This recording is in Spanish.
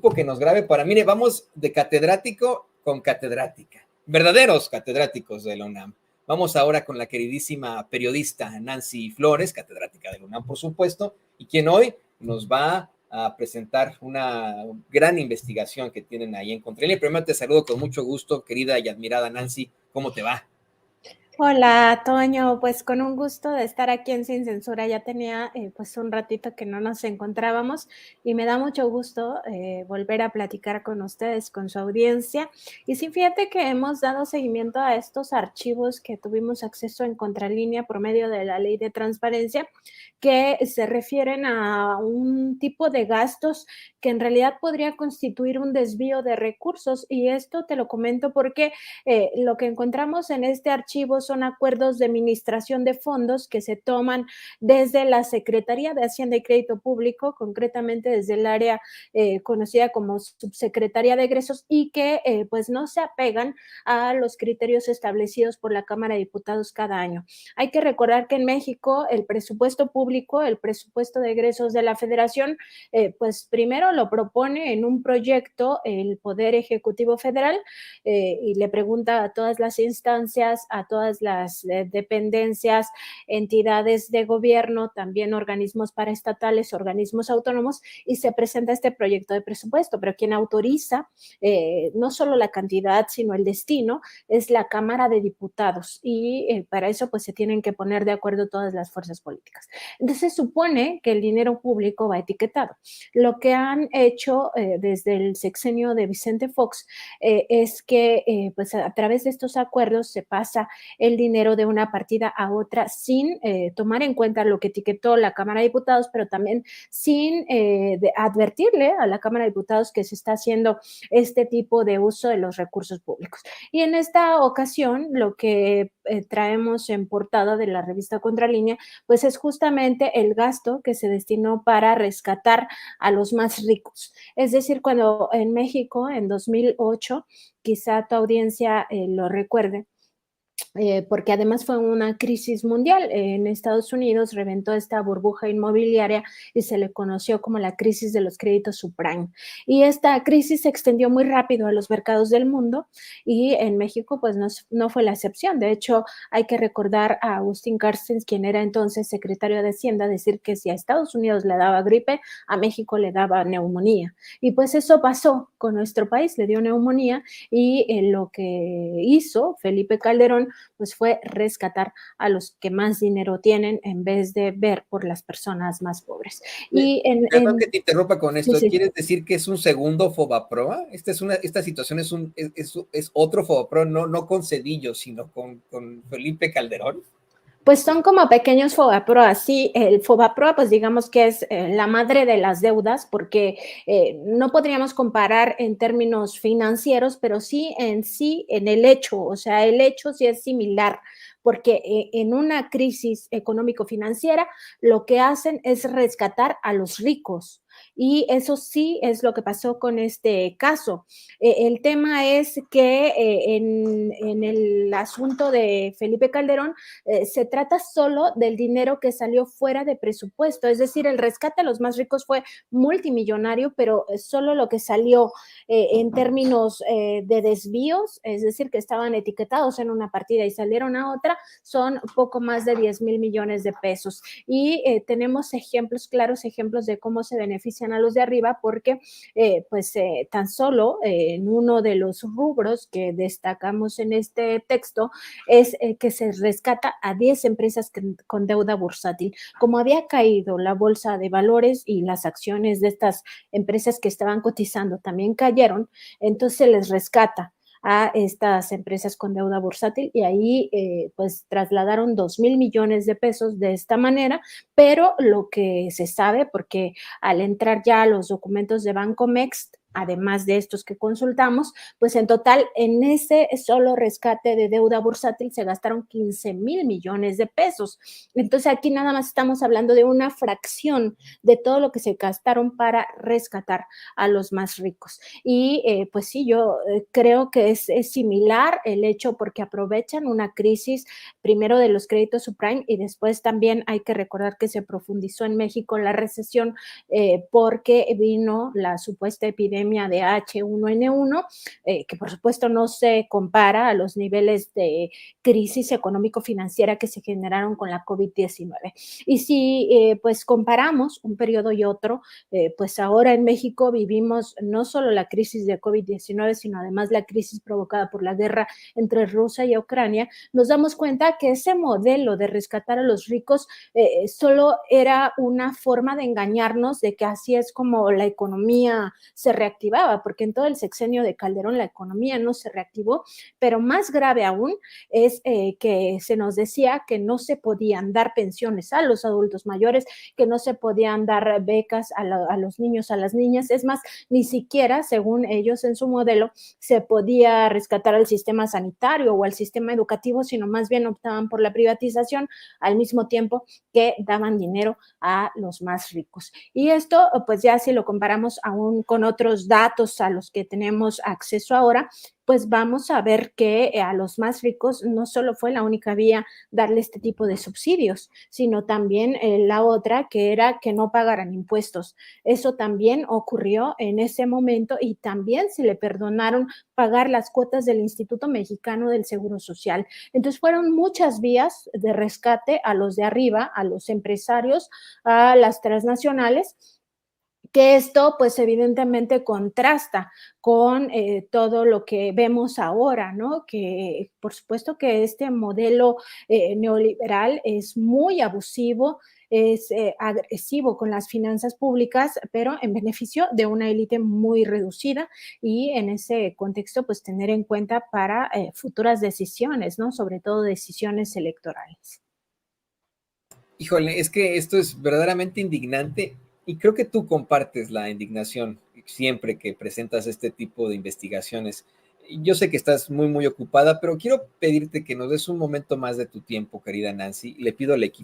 que nos grabe para, mire, vamos de catedrático con catedrática, verdaderos catedráticos de la UNAM. Vamos ahora con la queridísima periodista Nancy Flores, catedrática de la UNAM, por supuesto, y quien hoy nos va a presentar una gran investigación que tienen ahí en Contralínea. Primero te saludo con mucho gusto, querida y admirada Nancy, ¿cómo te va? Hola, Toño, pues con un gusto de estar aquí en Sin Censura. Ya tenía pues un ratito que no nos encontrábamos y me da mucho gusto volver a platicar con ustedes, con su audiencia. Y sí, fíjate que hemos dado seguimiento a estos archivos que tuvimos acceso en Contralínea por medio de la Ley de Transparencia, que se refieren a un tipo de gastos que en realidad podría constituir un desvío de recursos. Y esto te lo comento porque lo que encontramos en este archivo son acuerdos de administración de fondos que se toman desde la Secretaría de Hacienda y Crédito Público, concretamente desde el área conocida como Subsecretaría de Egresos, y que pues no se apegan a los criterios establecidos por la Cámara de Diputados cada año. Hay que recordar que en México el presupuesto público, el presupuesto de egresos de la Federación, pues primero lo propone en un proyecto el Poder Ejecutivo Federal, y le pregunta a todas las instancias, a todas las dependencias, entidades de gobierno, también organismos paraestatales, organismos autónomos, y se presenta este proyecto de presupuesto, pero quien autoriza no solo la cantidad, sino el destino, es la Cámara de Diputados, y para eso pues se tienen que poner de acuerdo todas las fuerzas políticas. Entonces se supone que el dinero público va etiquetado. Lo que han hecho desde el sexenio de Vicente Fox es que pues a través de estos acuerdos se pasa el dinero de una partida a otra sin tomar en cuenta lo que etiquetó la Cámara de Diputados, pero también sin advertirle a la Cámara de Diputados que se está haciendo este tipo de uso de los recursos públicos. Y en esta ocasión lo que traemos en portada de la revista Contralínea pues es justamente el gasto que se destinó para rescatar a los más ricos. Es decir, cuando en México en 2008, quizá tu audiencia lo recuerde, porque además fue una crisis mundial. En Estados Unidos reventó esta burbuja inmobiliaria y se le conoció como la crisis de los créditos subprime. Y esta crisis se extendió muy rápido a los mercados del mundo y en México pues no fue la excepción. De hecho, hay que recordar a Agustín Carstens, quien era entonces secretario de Hacienda, decir que si a Estados Unidos le daba gripe, a México le daba neumonía. Y pues eso pasó con nuestro país, le dio neumonía y lo que hizo Felipe Calderón pues fue rescatar a los que más dinero tienen en vez de ver por las personas más pobres. Y Perdón que te interrumpa con esto, sí. ¿Quieres decir que es un segundo Fobaproa? Esta situación es otro Fobaproa, no con Cedillo, sino con Felipe Calderón. Pues son como pequeños Fobaproa, sí, el Fobaproa pues digamos que es la madre de las deudas porque no podríamos comparar en términos financieros, pero sí en el hecho, o sea, el hecho sí es similar, porque en una crisis económico-financiera lo que hacen es rescatar a los ricos. Y eso sí es lo que pasó con este caso. El tema es que en el asunto de Felipe Calderón se trata solo del dinero que salió fuera de presupuesto, es decir, el rescate a los más ricos fue multimillonario, pero solo lo que salió en términos de desvíos, es decir, que estaban etiquetados en una partida y salieron a otra, son poco más de 10,000 millones de pesos. Y tenemos ejemplos, claros ejemplos de cómo se benefician a los de arriba, porque tan solo en uno de los rubros que destacamos en este texto es que se rescata a 10 empresas con deuda bursátil. Como había caído la bolsa de valores y las acciones de estas empresas que estaban cotizando también cayeron, entonces se les rescata a estas empresas con deuda bursátil y ahí pues trasladaron 2,000 millones de pesos de esta manera, pero lo que se sabe, porque al entrar ya a los documentos de Bancomext, además de estos que consultamos, pues en total en ese solo rescate de deuda bursátil se gastaron 15,000 millones de pesos. Entonces aquí nada más estamos hablando de una fracción de todo lo que se gastaron para rescatar a los más ricos. Y pues sí, yo creo que es similar el hecho porque aprovechan una crisis primero de los créditos subprime y después también hay que recordar que se profundizó en México la recesión porque vino la supuesta epidemia epidemia de H1N1, que por supuesto no se compara a los niveles de crisis económico-financiera que se generaron con la COVID-19. Y si pues comparamos un periodo y otro, pues ahora en México vivimos no solo la crisis de COVID-19, sino además la crisis provocada por la guerra entre Rusia y Ucrania, nos damos cuenta que ese modelo de rescatar a los ricos solo era una forma de engañarnos de que así es como la economía se reactivaba, porque en todo el sexenio de Calderón la economía no se reactivó, pero más grave aún es que se nos decía que no se podían dar pensiones a los adultos mayores, que no se podían dar becas a los niños, a las niñas, es más, ni siquiera, según ellos en su modelo, se podía rescatar al sistema sanitario o al sistema educativo, sino más bien optaban por la privatización al mismo tiempo que daban dinero a los más ricos. Y esto, pues ya si lo comparamos aún con otros datos a los que tenemos acceso ahora, pues vamos a ver que a los más ricos no solo fue la única vía darle este tipo de subsidios, sino también la otra que era que no pagaran impuestos. Eso también ocurrió en ese momento y también se le perdonaron pagar las cuotas del Instituto Mexicano del Seguro Social. Entonces fueron muchas vías de rescate a los de arriba, a los empresarios, a las transnacionales, que esto pues evidentemente contrasta con todo lo que vemos ahora, ¿no? Que por supuesto que este modelo neoliberal es muy abusivo, es agresivo con las finanzas públicas, pero en beneficio de una élite muy reducida y en ese contexto pues tener en cuenta para futuras decisiones, ¿no? Sobre todo decisiones electorales. Híjole, es que esto es verdaderamente indignante y creo que tú compartes la indignación siempre que presentas este tipo de investigaciones. Yo sé que estás muy, muy ocupada, pero quiero pedirte que nos des un momento más de tu tiempo, querida Nancy. Le pido al equipo